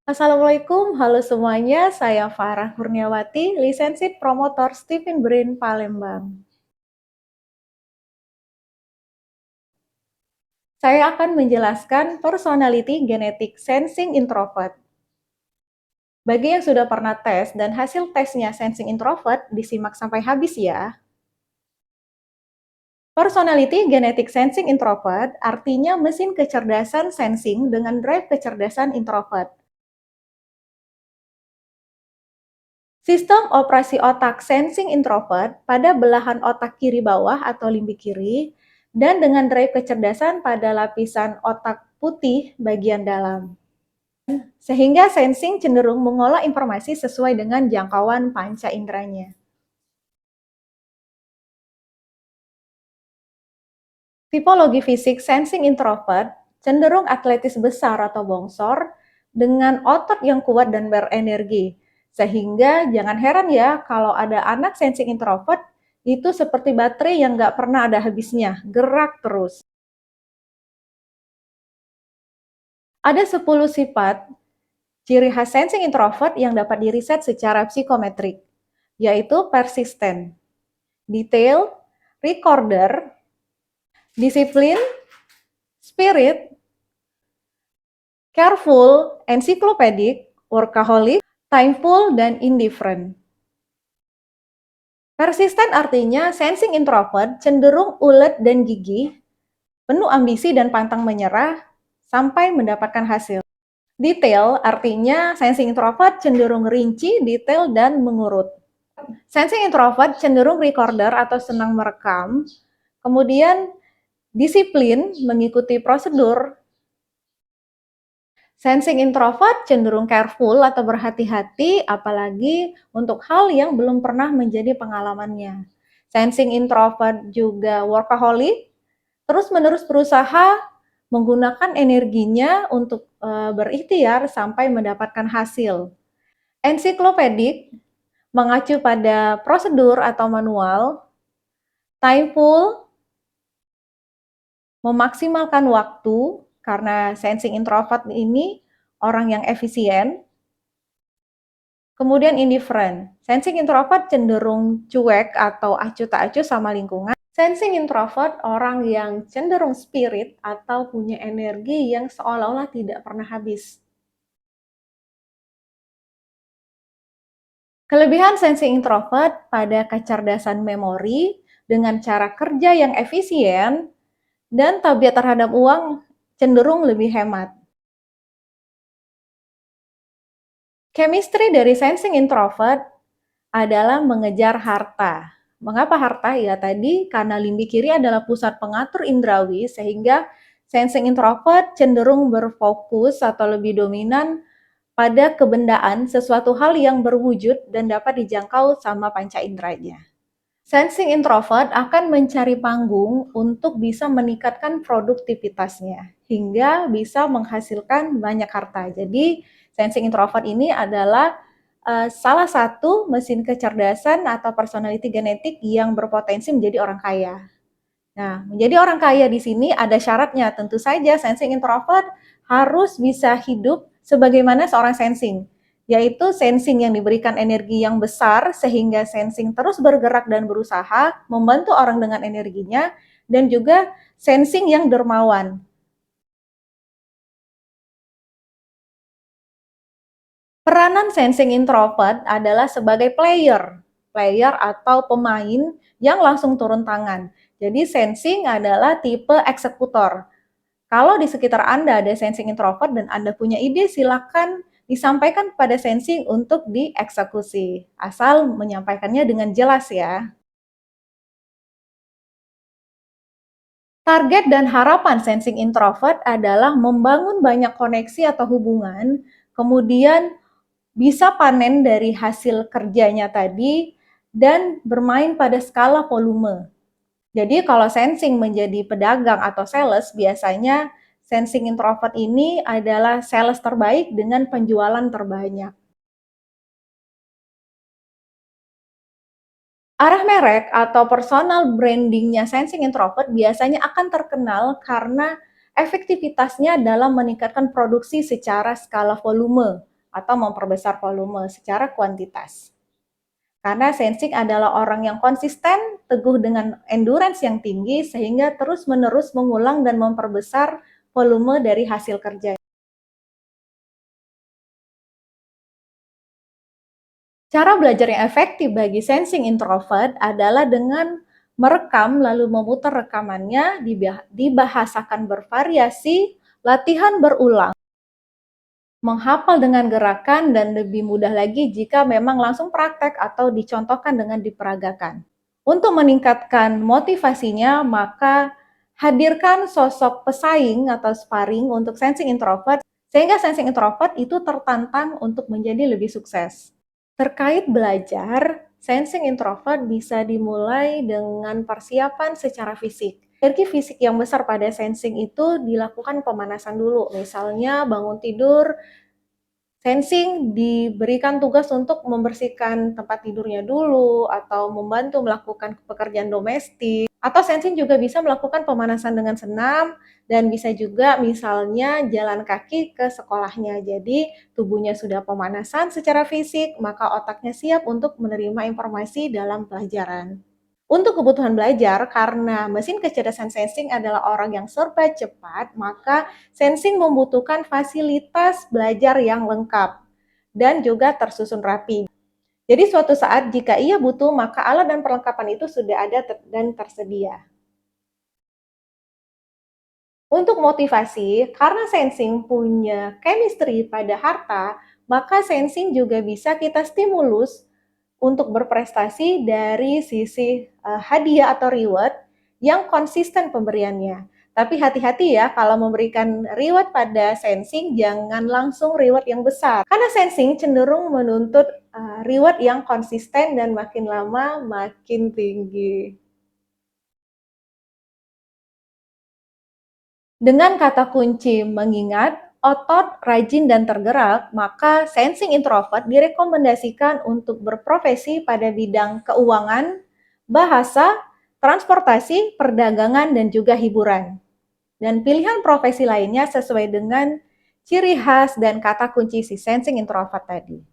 Assalamualaikum, halo semuanya. Saya Farah Kurniawati, lisensi promotor Stephen Brain Palembang. Saya akan menjelaskan personality genetic sensing introvert. Bagi yang sudah pernah tes dan hasil tesnya sensing introvert, disimak sampai habis ya. Personality genetic sensing introvert artinya mesin kecerdasan sensing dengan drive kecerdasan introvert. Sistem operasi otak sensing introvert pada belahan otak kiri bawah atau limbik kiri dan dengan drive kecerdasan pada lapisan otak putih bagian dalam. Sehingga sensing cenderung mengolah informasi sesuai dengan jangkauan panca inderanya. Tipologi fisik sensing introvert cenderung atletis besar atau bongsor dengan otot yang kuat dan berenergi. Sehingga jangan heran ya kalau ada anak sensing introvert itu seperti baterai yang nggak pernah ada habisnya, gerak terus. Ada 10 sifat ciri khas sensing introvert yang dapat diriset secara psikometrik, yaitu persisten, detail, recorder, disiplin, spirit, careful, encyclopedic, workaholic, timeful, dan indifferent. Persisten artinya sensing introvert cenderung ulet dan gigih, penuh ambisi dan pantang menyerah, sampai mendapatkan hasil. Detail artinya sensing introvert cenderung rinci, detail, dan mengurut. Sensing introvert cenderung recorder atau senang merekam, kemudian disiplin mengikuti prosedur. Sensing introvert cenderung careful atau berhati-hati, apalagi untuk hal yang belum pernah menjadi pengalamannya. Sensing introvert juga workaholic, terus-menerus berusaha menggunakan energinya untuk berikhtiar sampai mendapatkan hasil. Encyclopedic mengacu pada prosedur atau manual. Timeful memaksimalkan waktu, karena sensing introvert ini orang yang efisien. Kemudian indifferent. Sensing introvert cenderung cuek atau acuh tak acuh sama lingkungan. Sensing introvert orang yang cenderung spirit atau punya energi yang seolah-olah tidak pernah habis. Kelebihan sensing introvert pada kecerdasan memori dengan cara kerja yang efisien dan tabiat terhadap uang cenderung lebih hemat. Chemistry dari sensing introvert adalah mengejar harta. Mengapa harta? Ya tadi karena limbik kiri adalah pusat pengatur indrawi, sehingga sensing introvert cenderung berfokus atau lebih dominan pada kebendaan, sesuatu hal yang berwujud dan dapat dijangkau sama panca inderanya. Sensing introvert akan mencari panggung untuk bisa meningkatkan produktivitasnya hingga bisa menghasilkan banyak harta. Jadi sensing introvert ini adalah salah satu mesin kecerdasan atau personality genetik yang berpotensi menjadi orang kaya. Nah, menjadi orang kaya di sini ada syaratnya. Tentu saja sensing introvert harus bisa hidup sebagaimana seorang sensing, yaitu sensing yang diberikan energi yang besar sehingga sensing terus bergerak dan berusaha membantu orang dengan energinya, dan juga sensing yang dermawan. Peranan sensing introvert adalah sebagai player atau pemain yang langsung turun tangan. Jadi sensing adalah tipe eksekutor. Kalau di sekitar Anda ada sensing introvert dan Anda punya ide, silakan disampaikan pada sensing untuk dieksekusi. Asal menyampaikannya dengan jelas ya. Target dan harapan sensing introvert adalah membangun banyak koneksi atau hubungan, kemudian bisa panen dari hasil kerjanya tadi, dan bermain pada skala volume. Jadi kalau sensing menjadi pedagang atau sales, biasanya sensing introvert ini adalah sales terbaik dengan penjualan terbanyak. Arah merek atau personal branding-nya Sensing Introvert biasanya akan terkenal karena efektivitasnya dalam meningkatkan produksi secara skala volume atau memperbesar volume secara kuantitas. Karena Sensing adalah orang yang konsisten, teguh dengan endurance yang tinggi, sehingga terus-menerus mengulang dan memperbesar volume dari hasil kerja. Cara belajar yang efektif bagi Sensing Introvert adalah dengan merekam lalu memutar rekamannya, dibahasakan bervariasi, latihan berulang, menghafal dengan gerakan, dan lebih mudah lagi jika memang langsung praktek atau dicontohkan dengan diperagakan. Untuk meningkatkan motivasinya, maka hadirkan sosok pesaing atau sparring untuk Sensing Introvert, sehingga Sensing Introvert itu tertantang untuk menjadi lebih sukses. Terkait belajar, Sensing Introvert bisa dimulai dengan persiapan secara fisik. Energi fisik yang besar pada sensing itu dilakukan pemanasan dulu, misalnya bangun tidur, Sensing diberikan tugas untuk membersihkan tempat tidurnya dulu, atau membantu melakukan pekerjaan domestik, atau Sensing juga bisa melakukan pemanasan dengan senam, dan bisa juga misalnya jalan kaki ke sekolahnya. Jadi tubuhnya sudah pemanasan secara fisik, maka otaknya siap untuk menerima informasi dalam pelajaran. Untuk kebutuhan belajar, karena mesin kecerdasan Sensing adalah orang yang serba cepat, maka Sensing membutuhkan fasilitas belajar yang lengkap dan juga tersusun rapi. Jadi suatu saat jika ia butuh, maka alat dan perlengkapan itu sudah ada dan tersedia. Untuk motivasi, karena Sensing punya chemistry pada harta, maka Sensing juga bisa kita stimulus untuk berprestasi dari sisi hadiah atau reward yang konsisten pemberiannya. Tapi hati-hati ya, kalau memberikan reward pada Sensing, jangan langsung reward yang besar. Karena Sensing cenderung menuntut reward yang konsisten dan makin lama makin tinggi. Dengan kata kunci mengingat, otot, rajin, dan tergerak, maka Sensing Introvert direkomendasikan untuk berprofesi pada bidang keuangan, bahasa, transportasi, perdagangan, dan juga hiburan. Dan pilihan profesi lainnya sesuai dengan ciri khas dan kata kunci si Sensing Introvert tadi.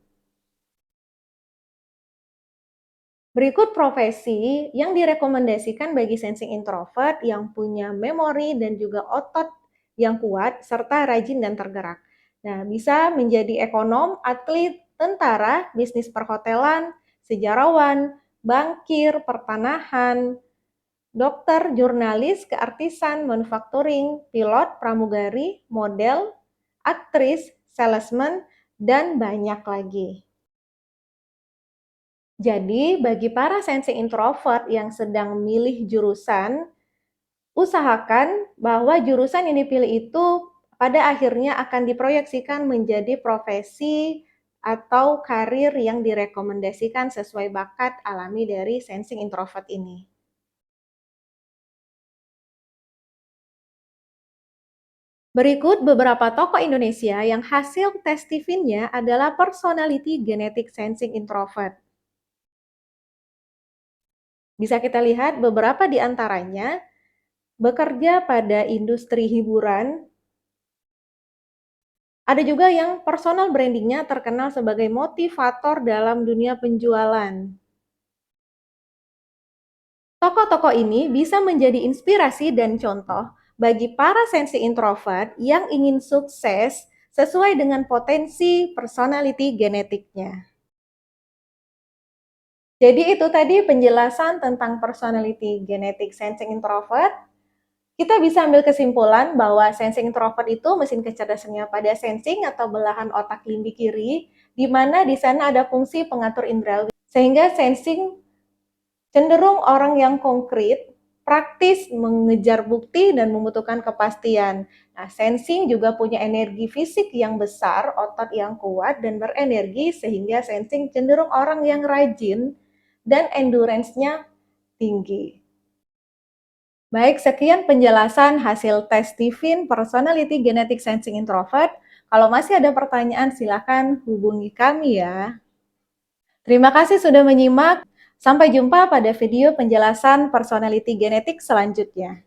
Berikut profesi yang direkomendasikan bagi Sensing Introvert yang punya memori dan juga otot yang kuat, serta rajin dan tergerak. Nah, bisa menjadi ekonom, atlet, tentara, bisnis perhotelan, sejarawan, bankir, pertanahan, dokter, jurnalis, keartisan, manufacturing, pilot, pramugari, model, aktris, salesman, dan banyak lagi. Jadi, bagi para sensing introvert yang sedang milih jurusan, usahakan bahwa jurusan yang dipilih itu pada akhirnya akan diproyeksikan menjadi profesi atau karir yang direkomendasikan sesuai bakat alami dari sensing introvert ini. Berikut beberapa tokoh Indonesia yang hasil tes TIFIN-nya adalah personality genetic sensing introvert. Bisa kita lihat beberapa di antaranya bekerja pada industri hiburan. Ada juga yang personal branding-nya terkenal sebagai motivator dalam dunia penjualan. Tokoh-tokoh ini bisa menjadi inspirasi dan contoh bagi para sensi introvert yang ingin sukses sesuai dengan potensi personality genetiknya. Jadi itu tadi penjelasan tentang personality genetic sensing introvert. Kita bisa ambil kesimpulan bahwa sensing introvert itu mesin kecerdasannya pada sensing atau belahan otak limbi kiri, di mana di sana ada fungsi pengatur indrawi. Sehingga sensing cenderung orang yang konkret, praktis, mengejar bukti, dan membutuhkan kepastian. Nah, sensing juga punya energi fisik yang besar, otot yang kuat, dan berenergi, sehingga sensing cenderung orang yang rajin dan endurance-nya tinggi. Baik, sekian penjelasan hasil tes TIFIN Personality Genetic Sensing Introvert. Kalau masih ada pertanyaan, silakan hubungi kami ya. Terima kasih sudah menyimak. Sampai jumpa pada video penjelasan personality genetik selanjutnya.